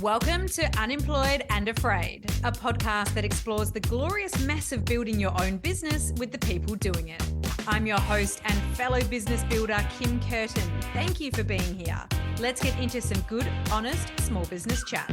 Welcome to Unemployed and Afraid, a podcast that explores the glorious mess of building your own business with the people doing it. I'm your host and fellow business builder, Kim Curtin. Thank you for being here. Let's get into some good, honest, small business chat.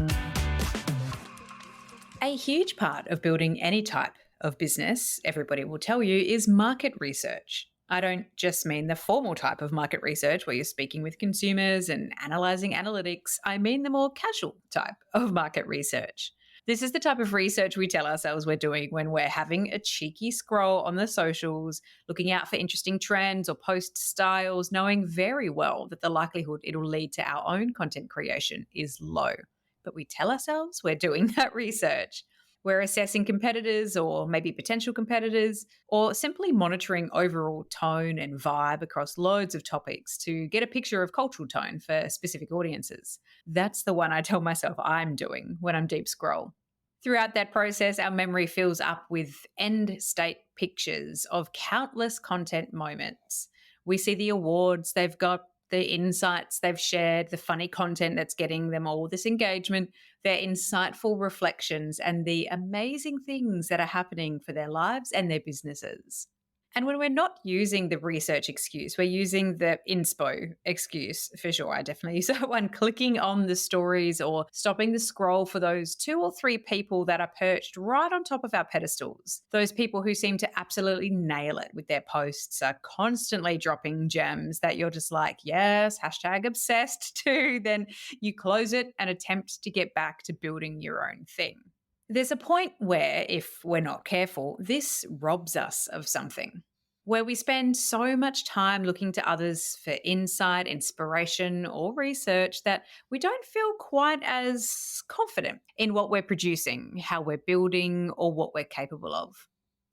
A huge part of building any type of business, everybody will tell you, is market research. I don't just mean the formal type of market research where you're speaking with consumers and analyzing analytics. I mean the more casual type of market research. This is the type of research we tell ourselves we're doing when we're having a cheeky scroll on the socials, looking out for interesting trends or post styles, knowing very well that the likelihood it'll lead to our own content creation is low. But we tell ourselves we're doing that research. We're assessing competitors or maybe potential competitors, or simply monitoring overall tone and vibe across loads of topics to get a picture of cultural tone for specific audiences. That's the one I tell myself I'm doing when I'm deep scroll. Throughout that process, our memory fills up with end state pictures of countless content moments. We see the awards they've got, the insights they've shared, the funny content that's getting them all this engagement, their insightful reflections, and the amazing things that are happening for their lives and their businesses. And when we're not using the research excuse, we're using the inspo excuse for sure. I definitely use that one. Clicking on the stories or stopping the scroll for those 2 or 3 people that are perched right on top of our pedestals. Those people who seem to absolutely nail it with their posts, are constantly dropping gems that you're just like, yes, hashtag obsessed to. Then you close it and attempt to get back to building your own thing. There's a point where, if we're not careful, this robs us of something, where we spend so much time looking to others for insight, inspiration, or research that we don't feel quite as confident in what we're producing, how we're building, or what we're capable of.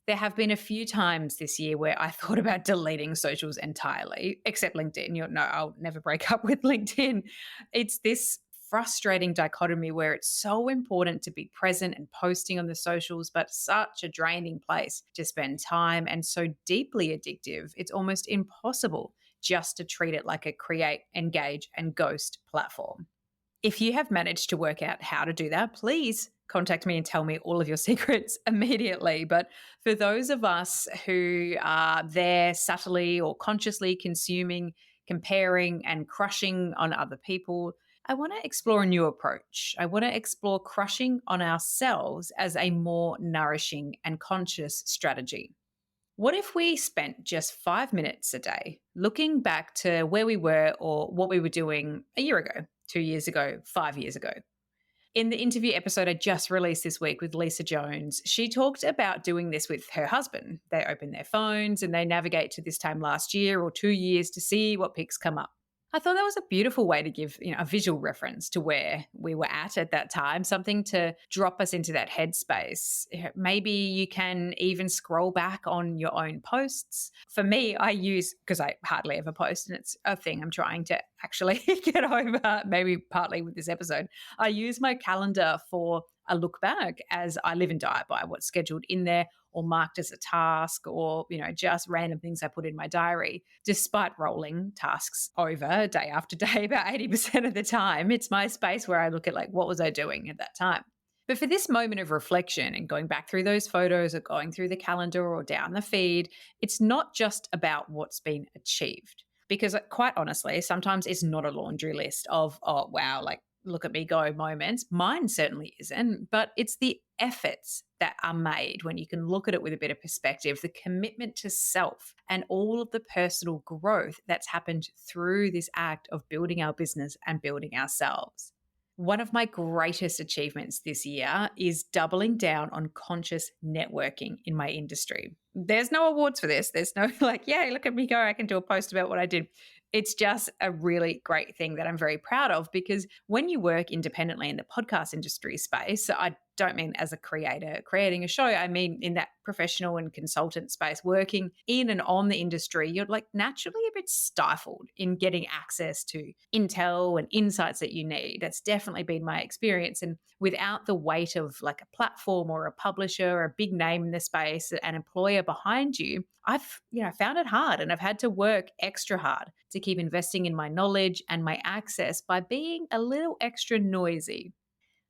There have been a few times this year where I thought about deleting socials entirely, except LinkedIn. No, I'll never break up with LinkedIn. It's this frustrating dichotomy where it's so important to be present and posting on the socials, but such a draining place to spend time and so deeply addictive, it's almost impossible just to treat it like a create, engage, and ghost platform. If you have managed to work out how to do that, please contact me and tell me all of your secrets immediately. But for those of us who are there subtly or consciously consuming, comparing, and crushing on other people, I want to explore a new approach. I want to explore crushing on ourselves as a more nourishing and conscious strategy. What if we spent just 5 minutes a day looking back to where we were or what we were doing a year ago, 2 years ago, 5 years ago? In the interview episode I just released this week with Lisa Jones, she talked about doing this with her husband. They open their phones and they navigate to this time last year or 2 years to see what pics come up. I thought that was a beautiful way to give a visual reference to where we were at that time, something to drop us into that headspace. Maybe you can even scroll back on your own posts. For me, I use, because I hardly ever post, and it's a thing I'm trying to actually get over, maybe partly with this episode, I use my calendar for a look back as I live and die by what's scheduled in there or marked as a task or, just random things I put in my diary. Despite rolling tasks over day after day, about 80% of the time, it's my space where I look at what was I doing at that time? But for this moment of reflection and going back through those photos or going through the calendar or down the feed, it's not just about what's been achieved. Because quite honestly, sometimes it's not a laundry list of, oh, wow, look at me go moments. Mine certainly isn't, but it's the efforts that are made when you can look at it with a bit of perspective, the commitment to self and all of the personal growth that's happened through this act of building our business and building ourselves. One of my greatest achievements this year is doubling down on conscious networking in my industry. There's no awards for this. There's no yay, look at me go, I can do a post about what I did. It's just a really great thing that I'm very proud of, because when you work independently in the podcast industry space, so I don't mean as a creator creating a show, I mean in that professional and consultant space, working in and on the industry, you're naturally a bit stifled in getting access to intel and insights that you need. That's definitely been my experience. And without the weight of a platform or a publisher or a big name in the space, an employer behind you, I've found it hard, and I've had to work extra hard to keep investing in my knowledge and my access by being a little extra noisy.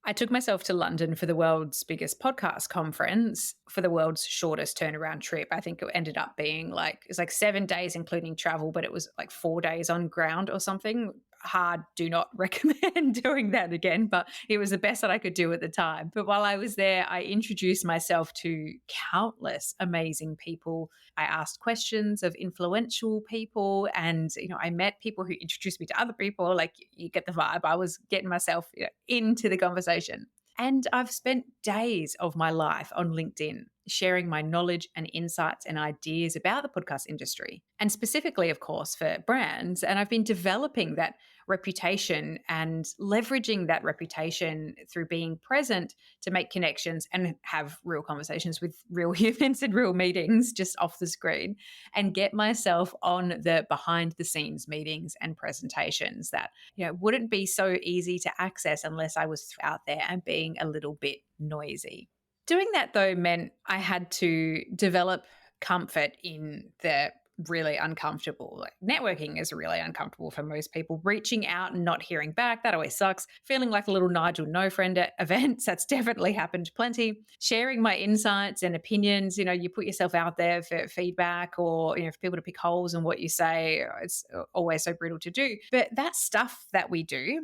I took myself to London for the world's biggest podcast conference for the world's shortest turnaround trip. I think it ended up being it's like 7 days, including travel, but it was like 4 days on ground or something. Hard, do not recommend doing that again, but it was the best that I could do at the time. But while I was there, I introduced myself to countless amazing people. I asked questions of influential people, and I met people who introduced me to other people. Like, you get the vibe. I was getting myself into the conversation. And I've spent days of my life on LinkedIn sharing my knowledge and insights and ideas about the podcast industry, and specifically, of course, for brands. And I've been developing that reputation and leveraging that reputation through being present to make connections and have real conversations with real humans in real meetings just off the screen, and get myself on the behind the scenes meetings and presentations that wouldn't be so easy to access unless I was out there and being a little bit noisy. Doing that, though, meant I had to develop comfort in the really uncomfortable. Like, networking is really uncomfortable for most people. Reaching out and not hearing back, that always sucks. Feeling like a little Nigel no friend at events, that's definitely happened plenty. Sharing my insights and opinions, you put yourself out there for feedback or, for people to pick holes in what you say. It's always so brutal to do. But that stuff that we do,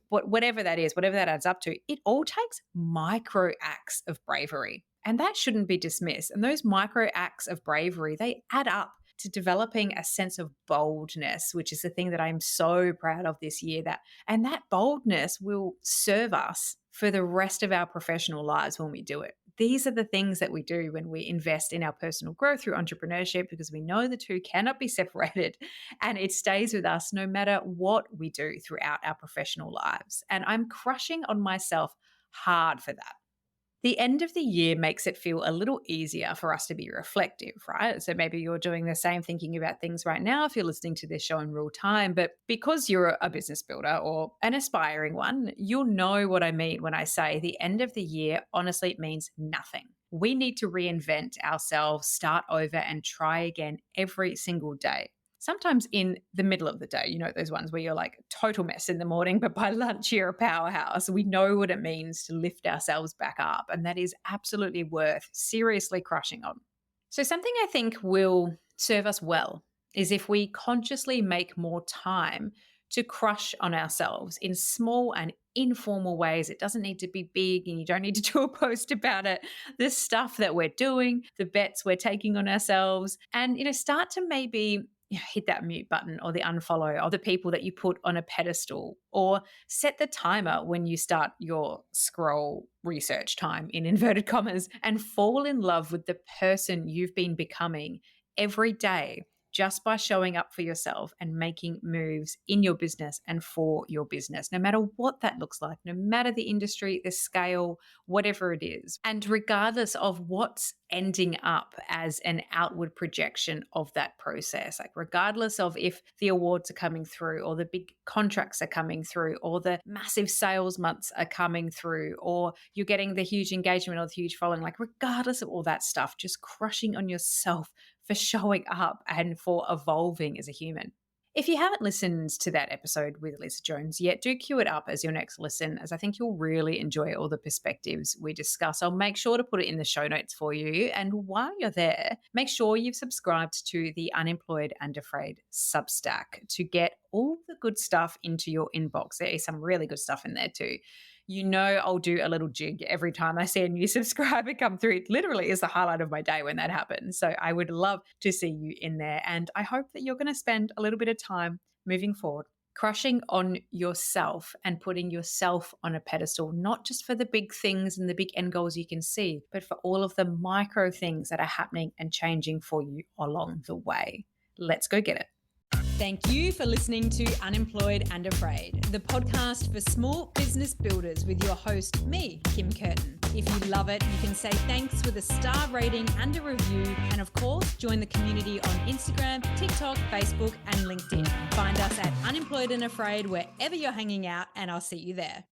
whatever that is, whatever that adds up to, it all takes micro acts of bravery. And that shouldn't be dismissed. And those micro acts of bravery, they add up to developing a sense of boldness, which is the thing that I'm so proud of this year. And that boldness will serve us for the rest of our professional lives when we do it. These are the things that we do when we invest in our personal growth through entrepreneurship, because we know the two cannot be separated, and it stays with us no matter what we do throughout our professional lives. And I'm crushing on myself hard for that. The end of the year makes it feel a little easier for us to be reflective, right? So maybe you're doing the same, thinking about things right now if you're listening to this show in real time. But because you're a business builder or an aspiring one, you'll know what I mean when I say the end of the year, honestly, it means nothing. We need to reinvent ourselves, start over, and try again every single day. Sometimes in the middle of the day, those ones where you're like a total mess in the morning, but by lunch you're a powerhouse. We know what it means to lift ourselves back up, and that is absolutely worth seriously crushing on. So something I think will serve us well is if we consciously make more time to crush on ourselves in small and informal ways. It doesn't need to be big, and you don't need to do a post about it. The stuff that we're doing, the bets we're taking on ourselves, and start to maybe hit that mute button or the unfollow or the people that you put on a pedestal, or set the timer when you start your scroll research time in inverted commas, and fall in love with the person you've been becoming every day just by showing up for yourself and making moves in your business and for your business, no matter what that looks like, no matter the industry, the scale, whatever it is. And regardless of what's ending up as an outward projection of that process, like regardless of if the awards are coming through or the big contracts are coming through or the massive sales months are coming through or you're getting the huge engagement or the huge following, like regardless of all that stuff, just crushing on yourself for showing up and for evolving as a human. If you haven't listened to that episode with Lisa Jones yet, do queue it up as your next listen, as I think you'll really enjoy all the perspectives we discuss. I'll make sure to put it in the show notes for you. And while you're there, make sure you've subscribed to the Unemployed and Afraid Substack to get all the good stuff into your inbox. There is some really good stuff in there too. I'll do a little jig every time I see a new subscriber come through. It literally is the highlight of my day when that happens. So I would love to see you in there. And I hope that you're going to spend a little bit of time moving forward, crushing on yourself and putting yourself on a pedestal, not just for the big things and the big end goals you can see, but for all of the micro things that are happening and changing for you along the way. Let's go get it. Thank you for listening to Unemployed and Afraid, the podcast for small business builders with your host, me, Kim Curtin. If you love it, you can say thanks with a star rating and a review. And of course, join the community on Instagram, TikTok, Facebook, and LinkedIn. Find us at Unemployed and Afraid wherever you're hanging out, and I'll see you there.